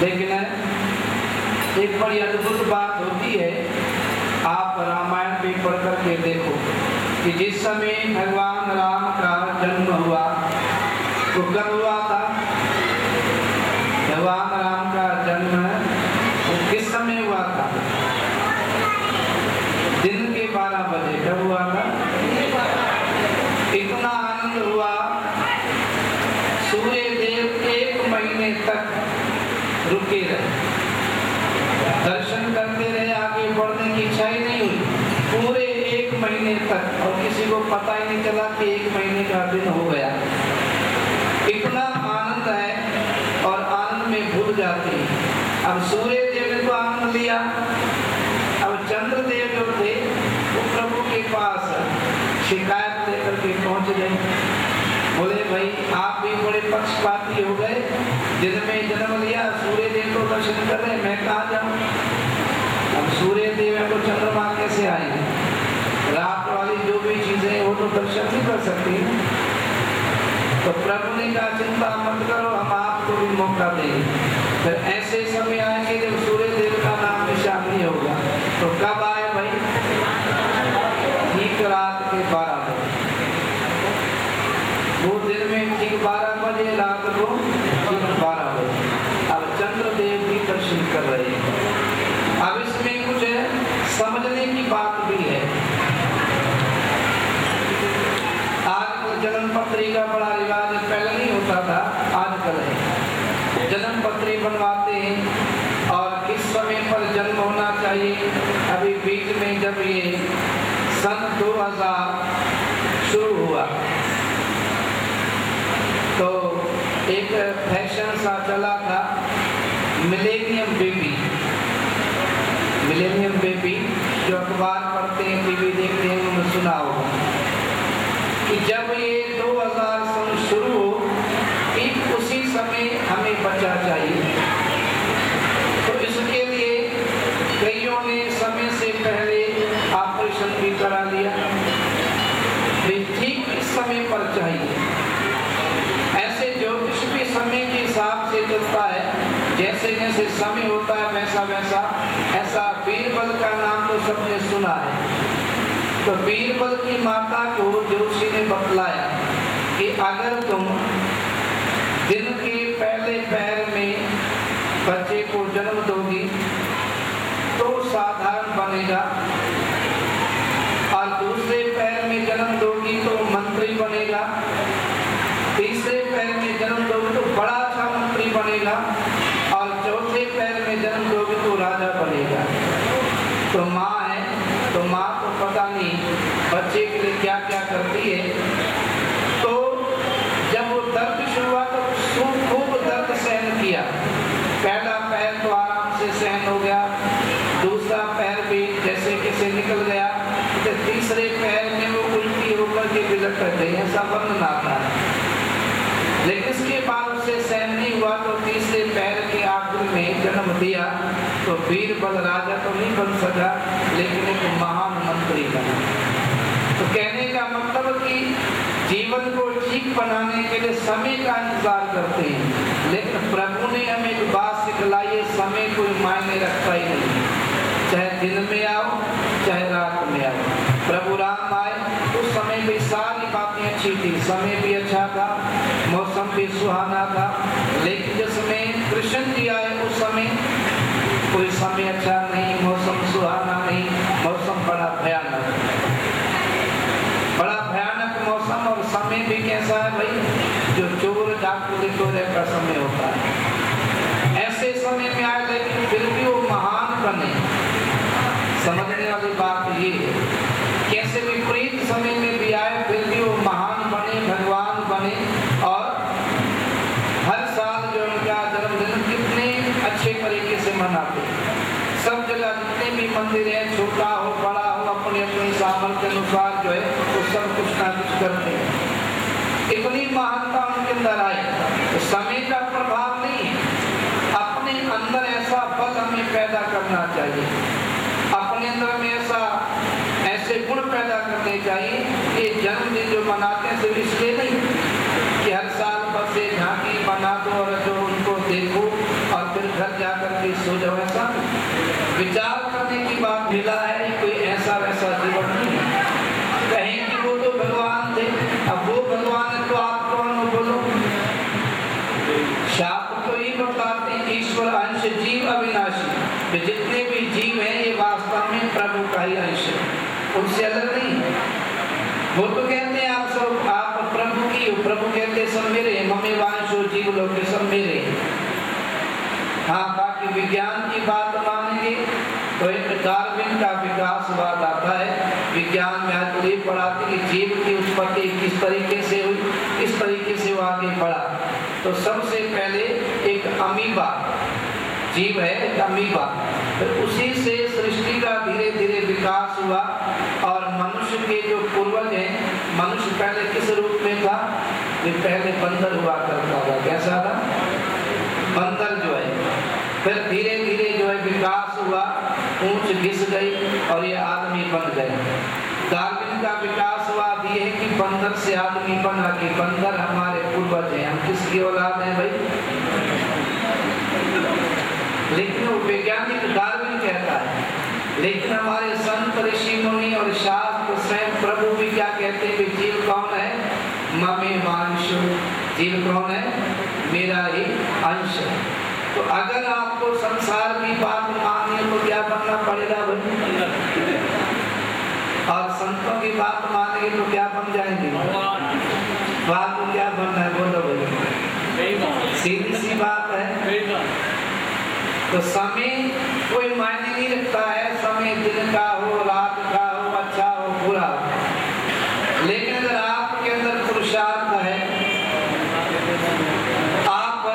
लेकिन एक बड़ी अद्भुत बात होती है, आप रामायण भी पढ़ करके देखो कि जिस समय भगवान राम का जन्म हुआ वो कब हुआ था? भगवान राम का जन्म किस समय हुआ था? दिन के 12 बजे। कब हुआ था? इतना आनंद हुआ, सूर्य देव 1 महीने तक रुके रहे, दर्शन करते रहे, आगे बढ़ने की इच्छा ही नहीं हुई पूरे 1 महीने तक, और किसी को पता ही नहीं चला कि 1 महीने का दिन हो गया। इतना आनंद है और आनंद में भूल जाते हैं। अब सूर्य देव ने तो आनंद लिया, अब चंद्रदेव जो थे वो प्रभु के पास शिकायत लेकर के पहुंच गए। बोले भाई आप भी बड़े पक्षपाती हो गए, दिन में जन्म लिया, सूर्य देव को दर्शन कर रहे, मैं कहाँ जाऊं? अब सूर्य देव को चंद्रमा कैसे आएंगे? रात वाली जो भी चीजें वो तो दर्शन नहीं कर सकती। तो प्रभु ने कहा चिंता मत करो, हम आपको भी मौका देंगे। फिर ऐसे समय आएंगे जब सूर्य देव का नाम निशान नहीं होगा। तो कब आए भाई? ठीक रात के 12 बजे। वो दिन में ठीक 12 बजे, रात को ठीक 12 बजे। अब चंद्रदेव भी दर्शन कर रहे हैं। अब इसमें कुछ समझने की बात भी है। आजकल जन्म पत्री का बड़ा रिवाज है, पहले नहीं होता था, आजकल है। जन्म पत्री बनवाते हैं और किस समय पर जन्म होना चाहिए। अभी बीच में जब ये सन 2000 शुरू हुआ तो एक फैशन सा चला था, मिलेनियम बेबी। मिलेनियम बेबी जो अखबार पढ़ते हैं, टीवी देखते हैं, उन्होंने सुना होगा कि जब ये 2000 सन शुरू हो, ठीक उसी समय हमें बच्चा चाहिए। तो इसके लिए कईयों ने समय से पहले ऑपरेशन भी करा लिया, ठीक इस समय पर चाहिए। ऐसे ज्योतिष भी समय के हिसाब से चलता है, जैसे जैसे समय होता है वैसा वैसा। ऐसा बीरबल का नाम तो सबने सुना है। तो बीरबल की माता को ज्योतिषी ने बतलाया कि अगर तुम दिन के पहले पैर में बच्चे को जन्म दोगी तो साधारण बनेगा, और दूसरे पैर में जन्म दोगी तो मंत्री बनेगा, तीसरे पैर में जन्म दोगे तो बड़ा अच्छा मंत्री बनेगा, और चौथे पैर में जन्म दोगे तो राजा बनेगा। तो माँ है, तो माँ को पता नहीं बच्चे के लिए क्या क्या करती है। तो जब वो दर्द शुरू हुआ तो खूब दर्द सहन किया। पहला पैर तो आराम से सहन हो गया, दूसरा पैर भी जैसे कैसे निकल गया, तो तीसरे पैर में वो उल्टी होकर के बिलट गई, ऐसा वर्णन आता है। लेकिन इसके बाद उसे सहन नहीं हुआ तो तीसरे पैर के आखिर में जन्म दिया। तो बीरबल राजा तो नहीं बन सका, लेकिन एक महान मंत्री बना। तो कहने का मतलब कि जीवन को ठीक बनाने के लिए समय का इंतजार करते हैं, लेकिन प्रभु ने हमें एक बात सिखलाई है, समय कोई मायने रखता ही नहीं, चाहे दिन में आओ चाहे रात में आओ। प्रभु राम आए उस समय भी सारी बातें अच्छी थी, समय भी अच्छा था, मौसम भी सुहाना था। लेकिन जिस समय कृष्ण जी आए उस समय कोई समय अच्छा नहीं, मौसम सुहाना नहीं, मौसम बड़ा भयानक, बड़ा भयानक मौसम। और समय भी कैसा है भाई, जो चोर डाकू डिकोरे का समय होता है, ऐसे समय में आए, लेकिन फिर भी वो महान बने। समझने वाली बात ये है, कैसे विपरीत समय में भी आए फिर भी वो महान बने, भगवान बने। और हर साल जो उनका जन्मदिन कितने अच्छे तरीके से मनाते। सब जगह जितने भी मंदिर हैं, छोटा हो बड़ा हो, अपने अपने सामर्थ्य अनुसार जो है वो सब कुछ ना कुछ करते हैं। इतनी महानता उनके अंदर आई। तो समय का प्रभाव नहीं है, अपने अंदर ऐसा बल हमें पैदा करना चाहिए, अपने अंदर में ऐसे गुण पैदा करने चाहिए। ये जन्मदिन जो मनाते हैं सिर्फ इसलिए नहीं कि हर साल बस एक झांकी बना दो और जो उनको देखो और फिर घर सो जाओ, ऐसा विचार करने की बात मिला है, कोई ऐसा वैसा जीवन नहीं है। कहें कि वो तो भगवान थे, अब वो भगवान है तो आप कौन हो बोलो? शास्त्र तो ये बताते हैं ईश्वर अंश जीव अविनाशी, जितने भी जीव हैं ये वास्तव में प्रभु का ही अंश है, उनसे अलग नहीं है। वो तो कहते हैं आप सब आप प्रभु की हो, प्रभु कहते हैं सब मेरे, मम्मी वांशो जीव लोग सब मेरे। हाँ, बाकी विज्ञान की बात मानेंगे तो एक डार्विन का विकासवाद आता है। विज्ञान में आज तो ये पढ़ाते कि जीव की उत्पत्ति किस तरीके से हुई, किस तरीके से वो आगे बढ़ा। तो सबसे पहले एक अमीबा जीव है, एक अमीबा, तो उसी से सृष्टि का धीरे धीरे विकास हुआ। और मनुष्य के जो पूर्वज हैं, मनुष्य पहले किस रूप में था? ये पहले बंदर हुआ करता था। कैसा था? बंदर जो है, फिर धीरे धीरे जो है विकास हुआ, ऊंच घिस गई और ये आदमी बन गए। डार्विन का विकासवाद ये है कि बंदर से आदमी बना, कि बंदर हमारे पूर्वज हैं, हम किसकी औलाद हैं भाई? लेकिन वो वैज्ञानिक डार्विन कहता है, लेकिन हमारे संत ऋषि मुनि और शास्त्र स्वयं प्रभु भी क्या कहते हैं कि जीव कौन है? ममे वांशो, जीव कौन है? मेरा ही अंश है। तो अगर आपको संसार की बात माननी है तो क्या बनना पड़ेगा भाई? और संतों की बात मानेंगे तो क्या बन जाएंगे? बात तो क्या बनना है बोलो भाई? सीधी सी बात है। तो समय कोई मायने नहीं रखता है, समय दिन का हो, रात का हो, अच्छा हो, बुरा। लेकिन अगर आपके अंदर पुरुषार्थ है, आप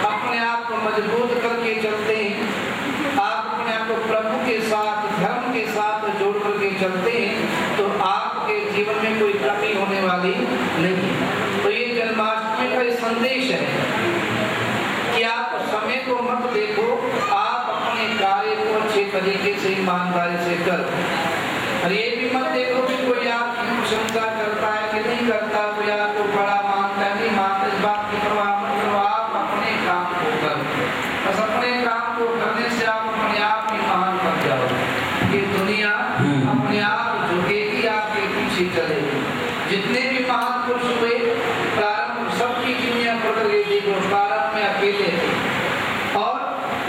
अपने आप को मजबूत करके चलते हैं, आप अपने आप को प्रभु के साथ, धर्म के साथ जोड़ करके चलते हैं, तो आपके जीवन में कोई कमी होने वाली नहीं। तो ये जन्माष्टमी का संदेश है कि आप समय को मत देखो, आप अपने कार्य को अच्छे तरीके से ईमानदारी से करो। और ये भी मत देखो कि कोई आपकी प्रशंसा करता है कि नहीं करता, कोई आपको बड़ा मानता है नहीं मानता, इस बात की परवाह मत करो। आप अपने काम को करो, बस अपने काम को करने से आप अपने आप ही महान बन जाओ। ये दुनिया अपने आप झुकेगी, आपके पीछे चलेगी। जितने भी महान पुरुष हुए, प्रारंभ सबकी दुनिया पकड़ गई थी, प्रारंभ में अकेले थे और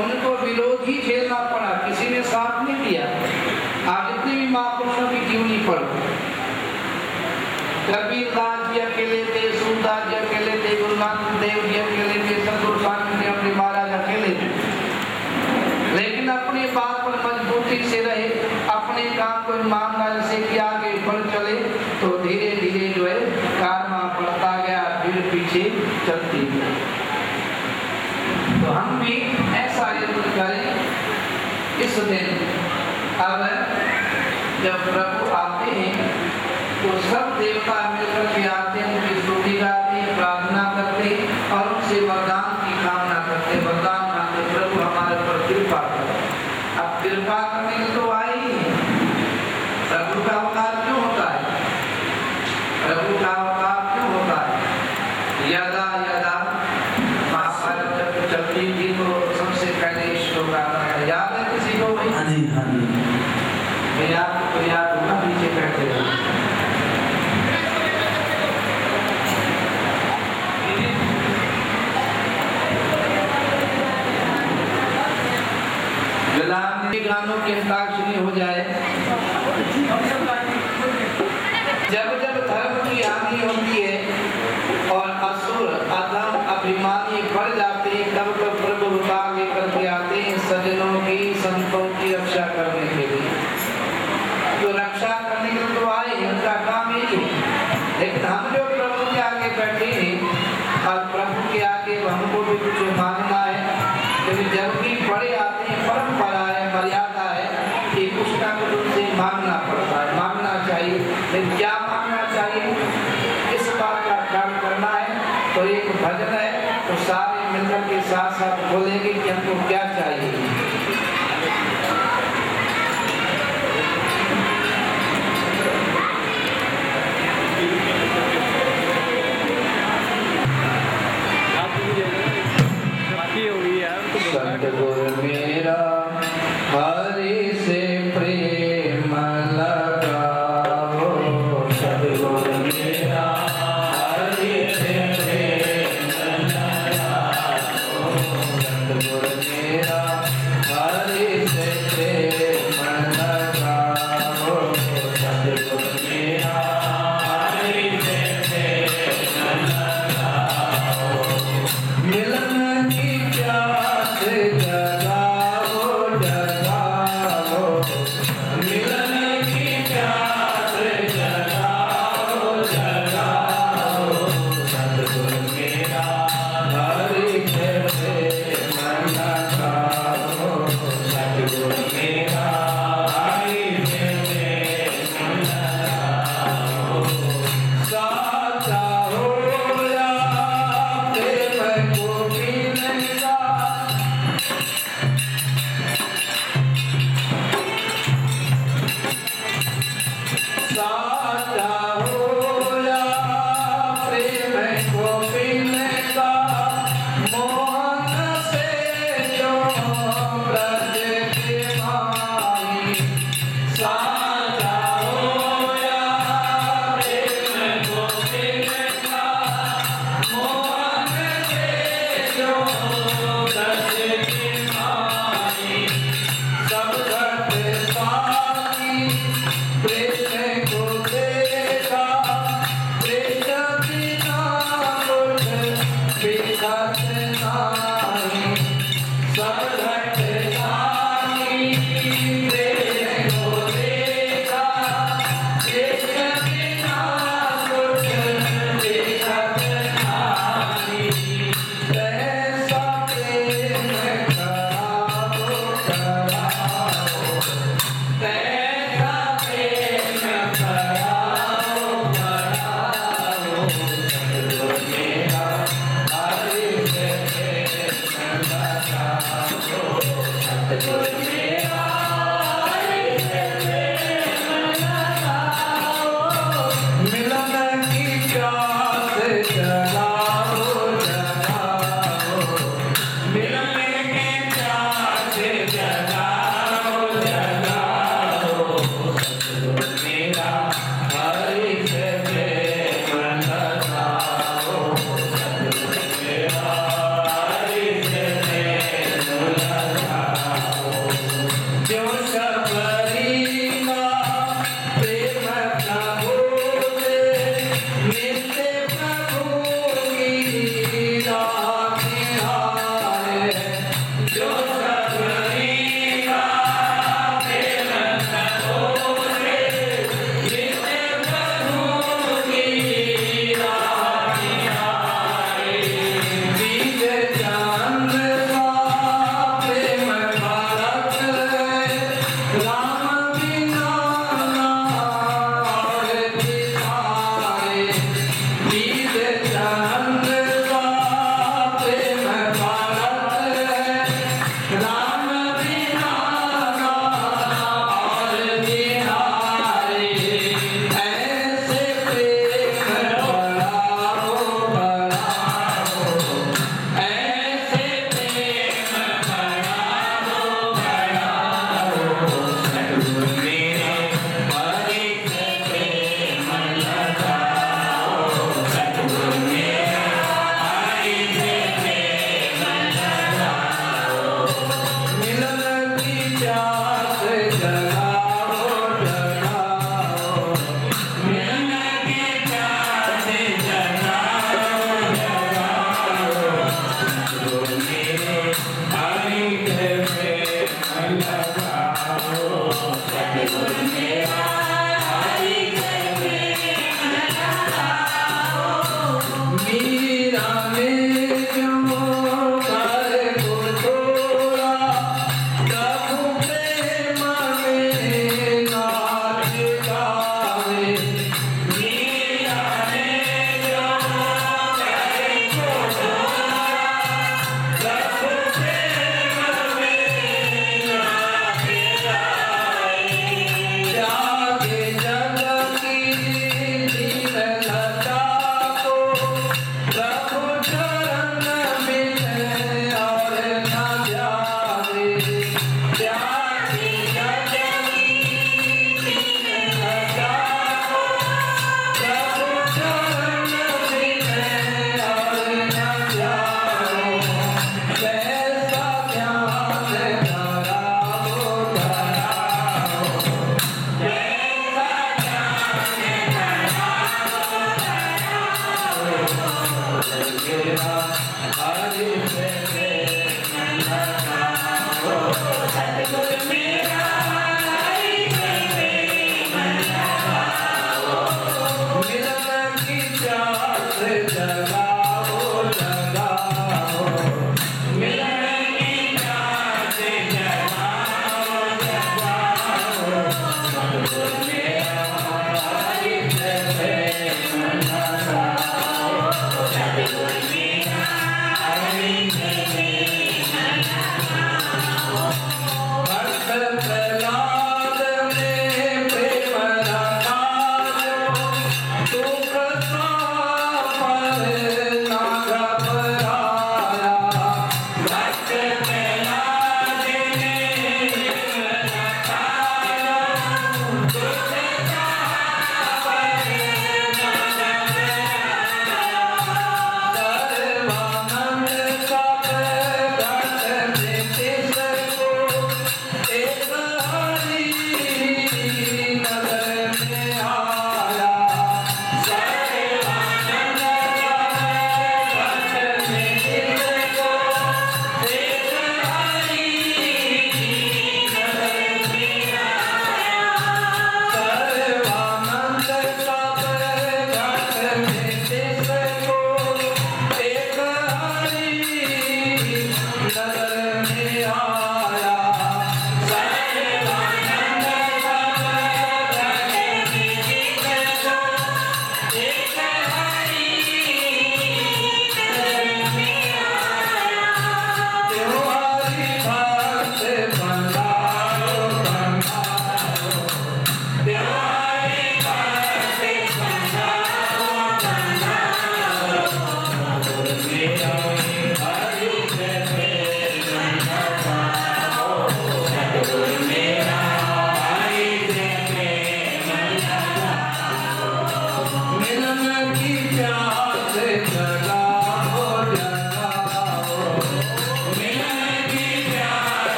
उनको विरोध ही झेलना पड़ा, किसी ने साथ नहीं दिया। आप जितने भी महापुरुषों की जीवनी पढ़ो, कबीरदास जी अकेले थे, सूरदास जी अकेले थे, गुरु नानक देव जी अकेले थे, सतगुरु स्वामी देव महाराज अकेले थे, लेकिन अपनी बात पर मजबूती से रहे, अपने काम को ईमानदारी से किया, आगे बढ़ चले, तो धीरे धीरे जो है कारवा बढ़ता गया, भीड़ पीछे चलती गई। तो हम भी ऐसा यत्न करें इस दिन। अब जब प्रभु आते हैं तो सब देवता मिलकर के आते हैं, उनकी स्तुति गाते हैं, प्रार्थना करते हैं और उनसे वरदान की कामना करते हैं। वरदान मांगते, प्रभु हमारे पर कृपा करो। अब कृपा करने के तो आए ही हैं। प्रभु का अवतार क्यों होता है? प्रभु का अवतार क्यों होता है? यदा यदा महाभारत जब चलती थी तो सबसे पहले श्लोक आता है, याद है किसी को भाई? हाँ जी, हाँ जी। तो याद होगा, पीछे बैठे रहो। गानों की अंताक्षरी हो जाए। जब जब धर्म की हानि होती है और असुर अधम अभिमानी बढ़ जाते हैं, तब तब प्रभु अवतार लेकर के आते हैं सज्जनों की, संतों की रक्षा करने के लिए। तो रक्षा करने के लिए तो आए, उनका काम यही है। लेकिन हम जो प्रभु के आगे बैठे हैं और प्रभु के आगे हमको भी कुछ मांगना है, क्योंकि जब भी बड़े आते हैं, परंपरा है, मर्यादा है कि कुछ ना कुछ उनसे मांगना पड़ता है, मांगना चाहिए। लेकिन क्या मांगना चाहिए, इस बात का ख्याल करना है। तो एक भजन है, तो सारे मिलकर के साथ साथ बोलेंगे कि हमको क्या चाहिए। सतगुर में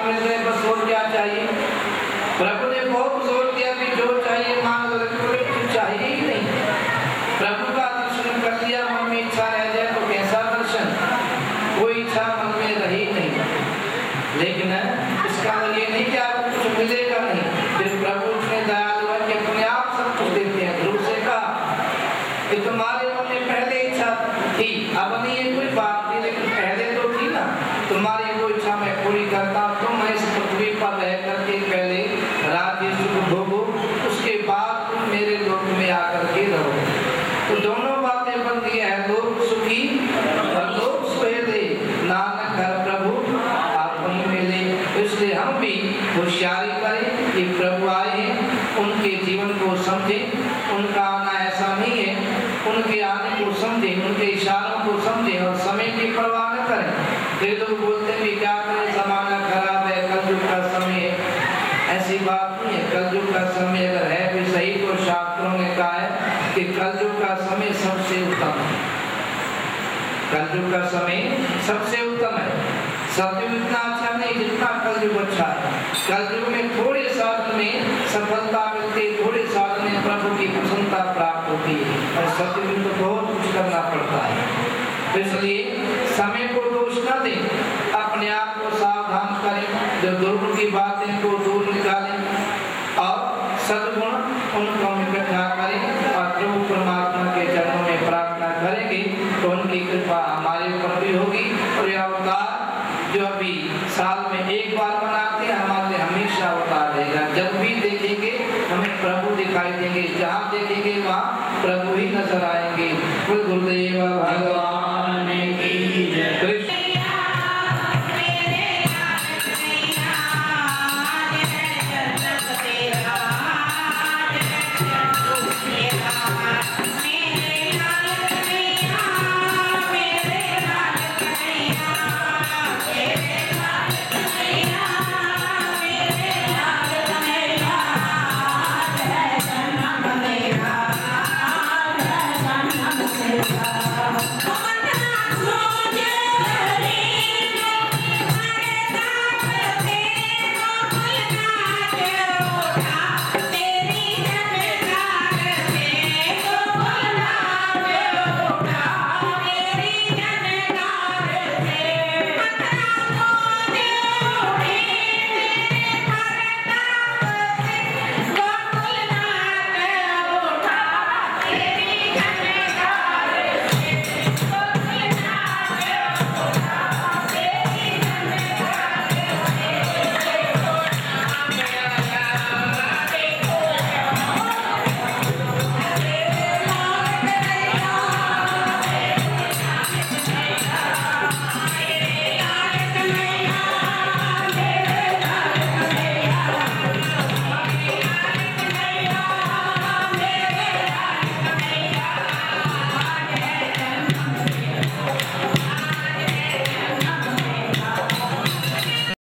मिल गए, बस और क्या चाहिए। प्रभु ने बहुत जोर दिया कि जो चाहिए मांग लो, कुछ चाहिए ही नहीं। प्रभु का दर्शन कर लिया, मन में इच्छा रह जाए तो कैसा दर्शन, कोई इच्छा मन में रही नहीं। लेकिन इसका ये नहीं कि आपको कुछ मिलेगा नहीं, फिर प्रभु उसने दयालु है कि अपने आप सब कुछ देते हैं। ध्रुव से कहा कि तुम्हारे मन में पहले इच्छा थी, अब नहीं है कोई बात नहीं, लेकिन पहले तो थी ना। तुम्हारी वो इच्छा मैं पूरी करता हूँ, तुम इस पृथ्वी पर रह करके पहले राज्य सुख भोगो, उसके बाद तुम मेरे लोक में आकर के रहो। तो दोनों बातें बन गई है, लोक सुखी और लोक सुहेले, नानक हर प्रभु आप वहीं मिले। इसलिए हम भी होशियारी करें कि प्रभु आए हैं, उनके जीवन को समझें। उनका आना ऐसा नहीं है, उनके आने को समझें, उनके इशारों को समझें और समय की परवाह न करें। फिर लोग बोलते हैं कि क्या करें, जमाना खराब है, कलयुग का समय है। ऐसी बात नहीं है। कलयुग का समय अगर है भी सही तो शास्त्रों ने कहा है कि कलयुग का समय सबसे उत्तम है। कलयुग का समय सबसे उत्तम है। सतयुग इतना अच्छा नहीं जितना कलयुग अच्छा है। कलयुग में थोड़े साधन में सफलता मिलती है, थोड़े साधन में प्रभु की प्रसन्नता प्राप्त होती है, और सतयुग में तो बहुत कुछ करना पड़ता है। इसलिए समय को दोष न दें, अपने आप को सावधान करें, जो दुर्गुण की बातें को दूर निकालें और सद्गुण उनको इकट्ठा करें और प्रभु परमात्मा के चरणों में प्रार्थना करेंगे तो उनकी कृपा हमारे ऊपर भी होगी। और यह अवतार जो अभी साल में एक बार बनाते हैं, हमारे हमेशा अवतार रहेगा। जब भी देखेंगे हमें प्रभु दिखाई देंगे, जहाँ देखेंगे वहाँ प्रभु ही नजर आएंगे। गुरुदेव भगवान की जय।